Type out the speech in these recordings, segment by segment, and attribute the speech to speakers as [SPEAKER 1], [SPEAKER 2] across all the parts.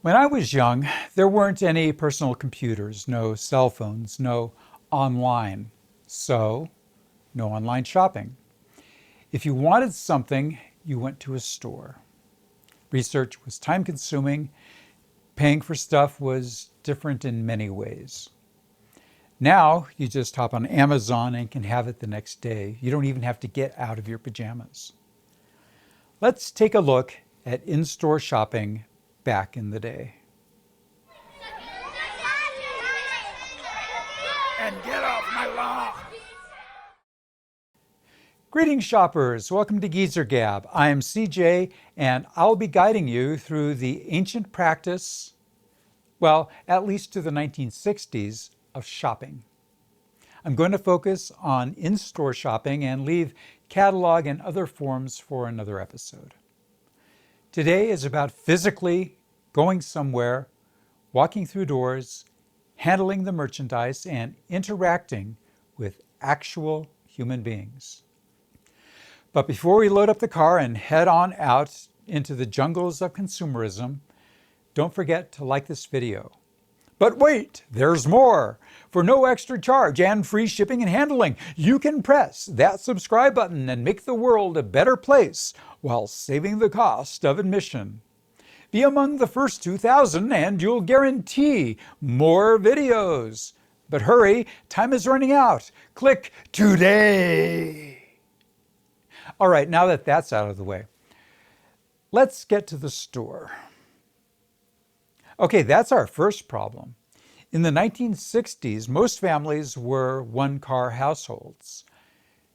[SPEAKER 1] When I was young, there weren't any personal computers, no cell phones, no online. So, no online shopping. If you wanted something, you went to a store. Research was time consuming. Paying for stuff was different in many ways. Now, you just hop on Amazon and can have it the next day. You don't even have to get out of your pajamas. Let's take a look at in-store shopping back in the day. And get off my lawn! Greetings, shoppers. Welcome to Geezer Gab. I'm CJ, and I'll be guiding you through the ancient practice, well, at least to the 1960s, of shopping. I'm going to focus on in-store shopping and leave catalog and other forms for another episode. Today is about physically going somewhere, walking through doors, handling the merchandise, and interacting with actual human beings. But before we load up the car and head on out into the jungles of consumerism, don't forget to like this video. But wait, there's more! For no extra charge and free shipping and handling, you can press that subscribe button and make the world a better place while saving the cost of admission. Be among the first 2,000 and you'll guarantee more videos. But hurry, time is running out. Click today! All right, now that that's out of the way, let's get to the store. Okay, that's our first problem. In the 1960s, most families were one-car households.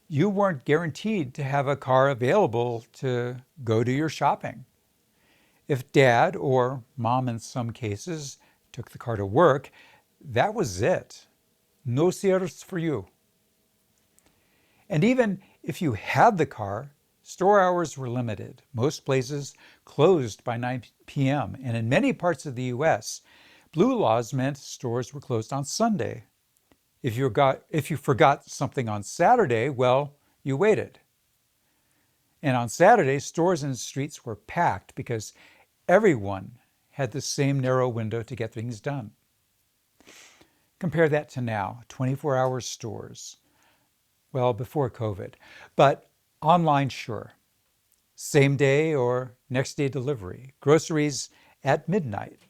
[SPEAKER 1] You weren't guaranteed to have a car available to go do your shopping. If dad, or mom in some cases, took the car to work, that was it. No cierres for you. And even if you had the car, store hours were limited. Most places closed by 9 p.m. And in many parts of the U.S., blue laws meant stores were closed on Sunday. If you forgot something on Saturday, well, you waited. And on Saturday, stores and streets were packed because everyone had the same narrow window to get things done. Compare that to now, 24-hour stores. Well, before COVID, but online, sure. Same day or next day delivery. Groceries at midnight.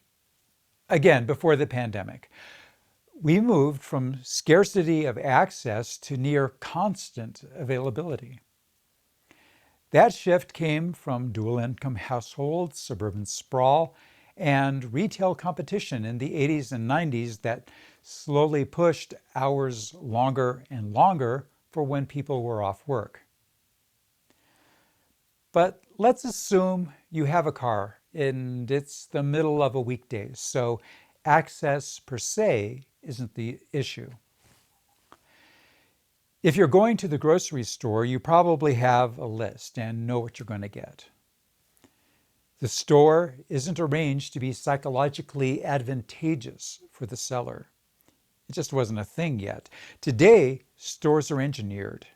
[SPEAKER 1] Again, before the pandemic. We moved from scarcity of access to near constant availability. That shift came from dual-income households, suburban sprawl, and retail competition in the 80s and 90s that slowly pushed hours longer and longer for when people were off work. But let's assume you have a car and it's the middle of a weekday, so access per se isn't the issue. If you're going to the grocery store, you probably have a list and know what you're going to get. The store isn't arranged to be psychologically advantageous for the seller. It just wasn't a thing yet. Today, stores are engineered.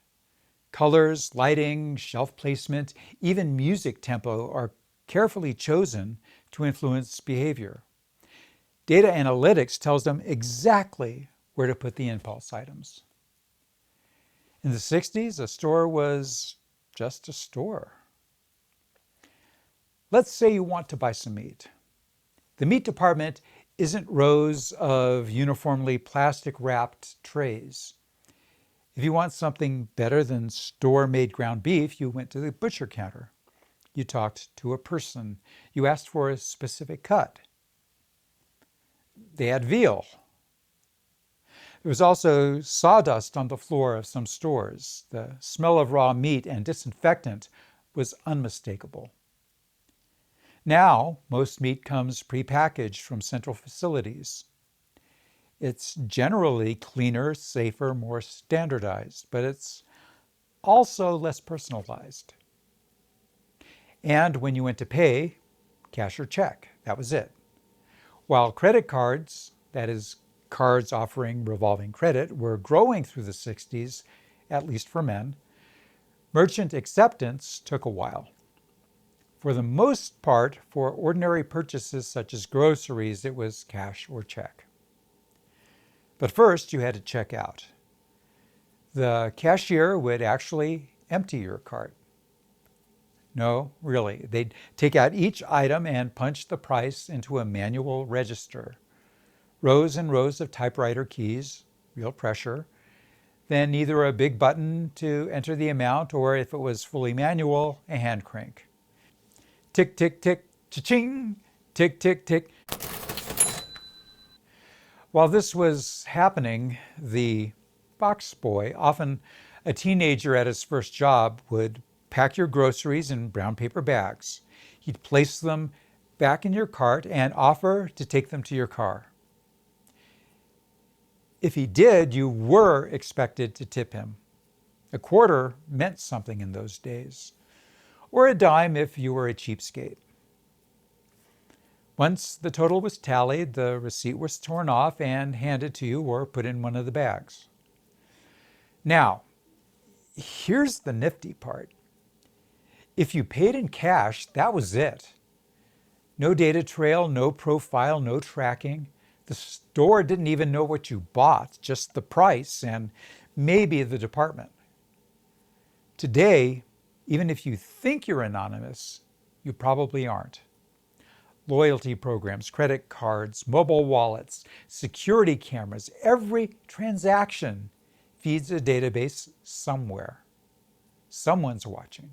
[SPEAKER 1] Colors, lighting, shelf placement, even music tempo are carefully chosen to influence behavior. Data analytics tells them exactly where to put the impulse items. In the 60s, a store was just a store. Let's say you want to buy some meat. The meat department isn't rows of uniformly plastic-wrapped trays. If you want something better than store-made ground beef, you went to the butcher counter. You talked to a person. You asked for a specific cut. They had veal. There was also sawdust on the floor of some stores. The smell of raw meat and disinfectant was unmistakable. Now, most meat comes prepackaged from central facilities. It's generally cleaner, safer, more standardized, but it's also less personalized. And when you went to pay, cash or check, that was it. While credit cards, that is, cards offering revolving credit, were growing through the 60s, at least for men, merchant acceptance took a while. For the most part, for ordinary purchases such as groceries, it was cash or check. But first, you had to check out. The cashier would actually empty your cart. No, really. They'd take out each item and punch the price into a manual register. Rows and rows of typewriter keys, real pressure. Then either a big button to enter the amount, or if it was fully manual, a hand crank. Tick, tick, tick, cha-ching, tick, tick, tick. While this was happening, the box boy, often a teenager at his first job, would pack your groceries in brown paper bags. He'd place them back in your cart and offer to take them to your car. If he did, you were expected to tip him. A quarter meant something in those days, or a dime if you were a cheapskate. Once the total was tallied, the receipt was torn off and handed to you or put in one of the bags. Now, here's the nifty part. If you paid in cash, that was it. No data trail, no profile, no tracking. The store didn't even know what you bought, just the price and maybe the department. Today, even if you think you're anonymous, you probably aren't. Loyalty programs, credit cards, mobile wallets, security cameras, every transaction feeds a database somewhere. Someone's watching.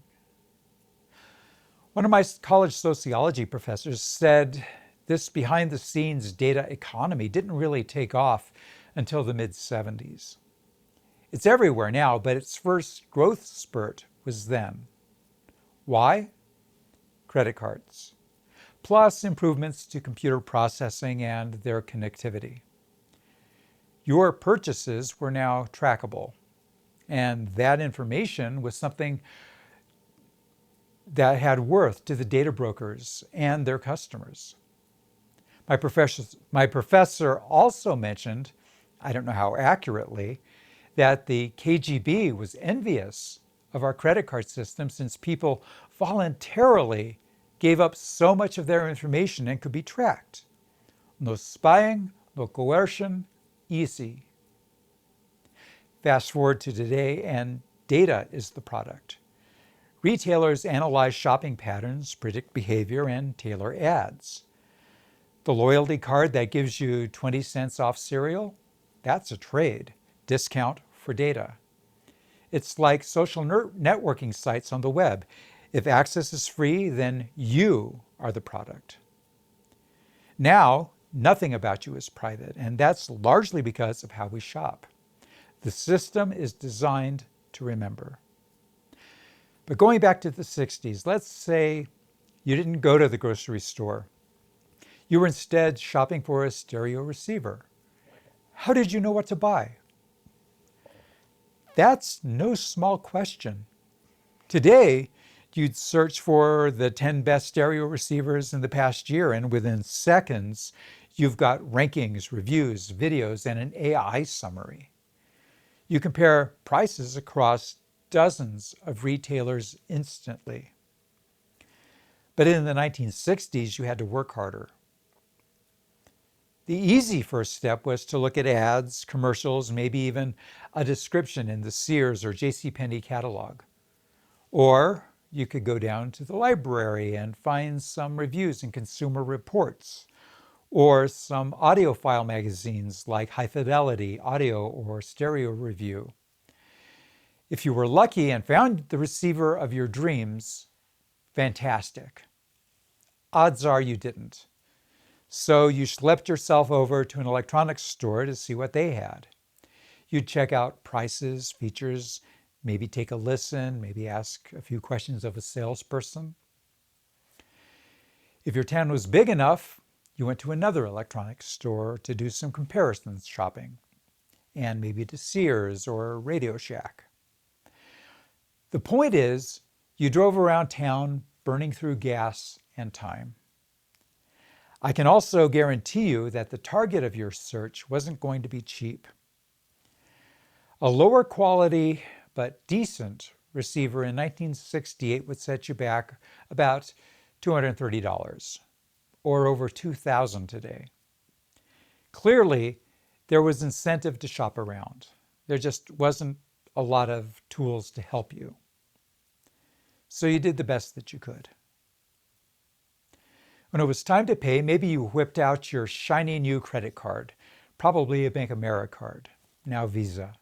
[SPEAKER 1] One of my college sociology professors said this behind-the-scenes data economy didn't really take off until the mid-70s. It's everywhere now, but its first growth spurt was then. Why? Credit cards, plus improvements to computer processing and their connectivity. Your purchases were now trackable, and that information was something that had worth to the data brokers and their customers. My professor also mentioned, I don't know how accurately, that the KGB was envious of our credit card system since people voluntarily gave up so much of their information and could be tracked. No spying, no coercion, easy. Fast forward to today, and data is the product. Retailers analyze shopping patterns, predict behavior, and tailor ads. The loyalty card that gives you 20 cents off cereal, that's a trade. Discount for data. It's like social networking sites on the web. If access is free, then you are the product. Now, nothing about you is private, and that's largely because of how we shop. The system is designed to remember. But going back to the 60s, let's say you didn't go to the grocery store. You were instead shopping for a stereo receiver. How did you know what to buy? That's no small question. Today, you'd search for the 10 best stereo receivers in the past year, and within seconds, you've got rankings, reviews, videos, and an AI summary. You compare prices across dozens of retailers instantly. But in the 1960s, you had to work harder. The easy first step was to look at ads, commercials, maybe even a description in the Sears or JCPenney catalog. Or you could go down to the library and find some reviews in Consumer Reports, or some audiophile magazines like High Fidelity, Audio, or Stereo Review. If you were lucky and found the receiver of your dreams, fantastic. Odds are you didn't. So you schlepped yourself over to an electronics store to see what they had. You'd check out prices, features, maybe take a listen, maybe ask a few questions of a salesperson. If your town was big enough, you went to another electronics store to do some comparisons shopping, and maybe to Sears or Radio Shack. The point is, you drove around town burning through gas and time. I can also guarantee you that the target of your search wasn't going to be cheap. A lower quality but decent receiver in 1968 would set you back about $230, or over $2,000 today. Clearly, there was incentive to shop around. There just wasn't a lot of tools to help you. So you did the best that you could. When it was time to pay, maybe you whipped out your shiny new credit card, probably a Bank of America card, now Visa.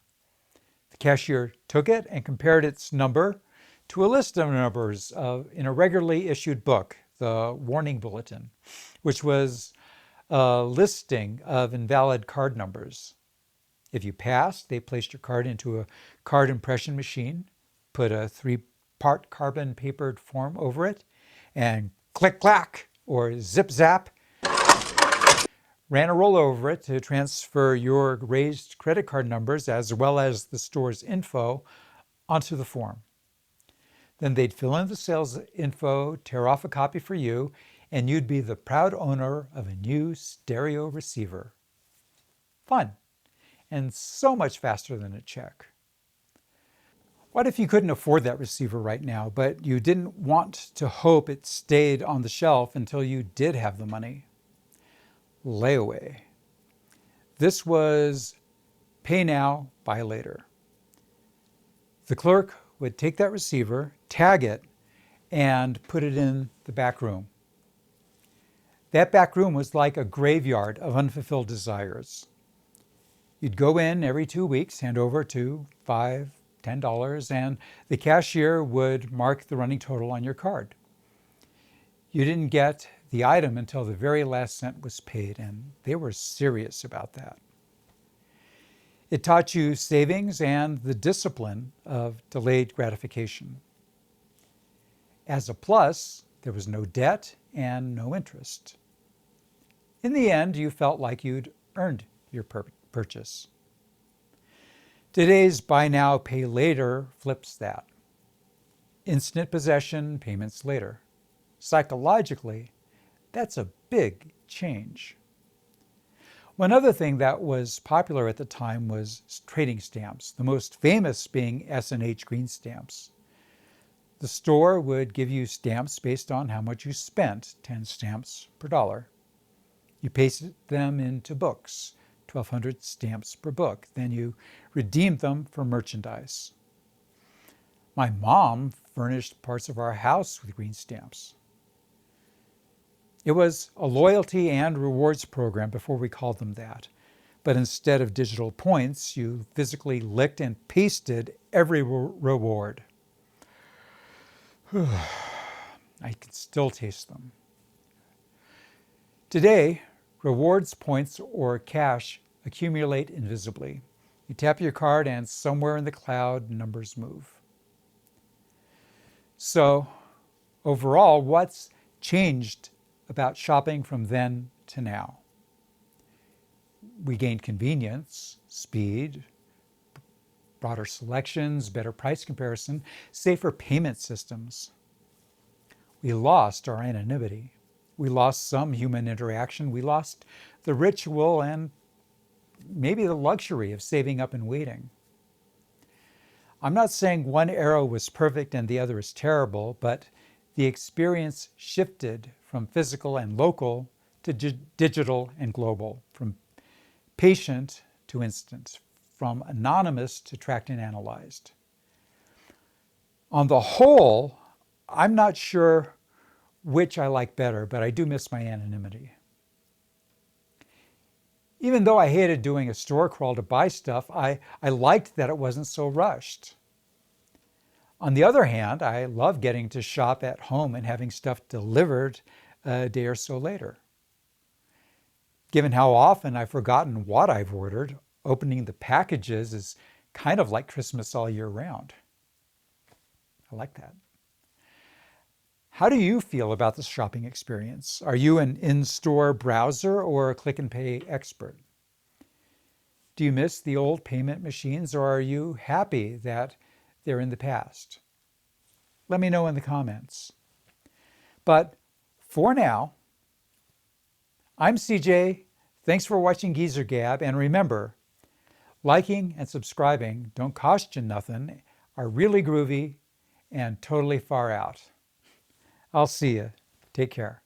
[SPEAKER 1] The cashier took it and compared its number to a list of numbers in a regularly issued book, the Warning Bulletin, which was a listing of invalid card numbers. If you passed, they placed your card into a card impression machine, put a 3-part carbon papered form over it, and click clack or zip zap ran a roller over it to transfer your raised credit card numbers as well as the store's info onto the form. Then they'd fill in the sales info, tear off a copy for you, and you'd be the proud owner of a new stereo receiver. Fun, and so much faster than a check. What if you couldn't afford that receiver right now, but you didn't want to hope it stayed on the shelf until you did have the money? Layaway. This was pay now, buy later. The clerk would take that receiver, tag it, and put it in the back room. That back room was like a graveyard of unfulfilled desires. You'd go in every 2 weeks, hand over $2, $5, $10, and the cashier would mark the running total on your card. You didn't get the item until the very last cent was paid, and they were serious about that. It taught you savings and the discipline of delayed gratification. As a plus, there was no debt and no interest. In the end, you felt like you'd earned your purchase. Today's buy now, pay later flips that. Instant possession, payments later. Psychologically, that's a big change. One other thing that was popular at the time was trading stamps, the most famous being S&H green stamps. The store would give you stamps based on how much you spent, 10 stamps per dollar. You pasted them into books, 1,200 stamps per book. Then you redeemed them for merchandise. My mom furnished parts of our house with green stamps. It was a loyalty and rewards program before we called them that. But instead of digital points, you physically licked and pasted every reward. I can still taste them. Today, rewards points or cash accumulate invisibly. You tap your card and somewhere in the cloud, numbers move. So, overall, what's changed about shopping from then to now? We gained convenience, speed, broader selections, better price comparison, safer payment systems. We lost our anonymity. We lost some human interaction. We lost the ritual and maybe the luxury of saving up and waiting. I'm not saying one era was perfect and the other is terrible, but the experience shifted from physical and local to digital and global, from patient to instant, from anonymous to tracked and analyzed. On the whole, I'm not sure which I like better, but I do miss my anonymity. Even though I hated doing a store crawl to buy stuff, I liked that it wasn't so rushed. On the other hand, I love getting to shop at home and having stuff delivered a day or so later. Given how often I've forgotten what I've ordered, opening the packages is kind of like Christmas all year round. I like that. How do you feel about the shopping experience? Are you an in-store browser or a click-and-pay expert? Do you miss the old payment machines, or are you happy that they're in the past? Let me know in the comments. But for now, I'm CJ. Thanks for watching Geezer Gab. And remember, liking and subscribing don't cost you nothing, are really groovy and totally far out. I'll see you. Take care.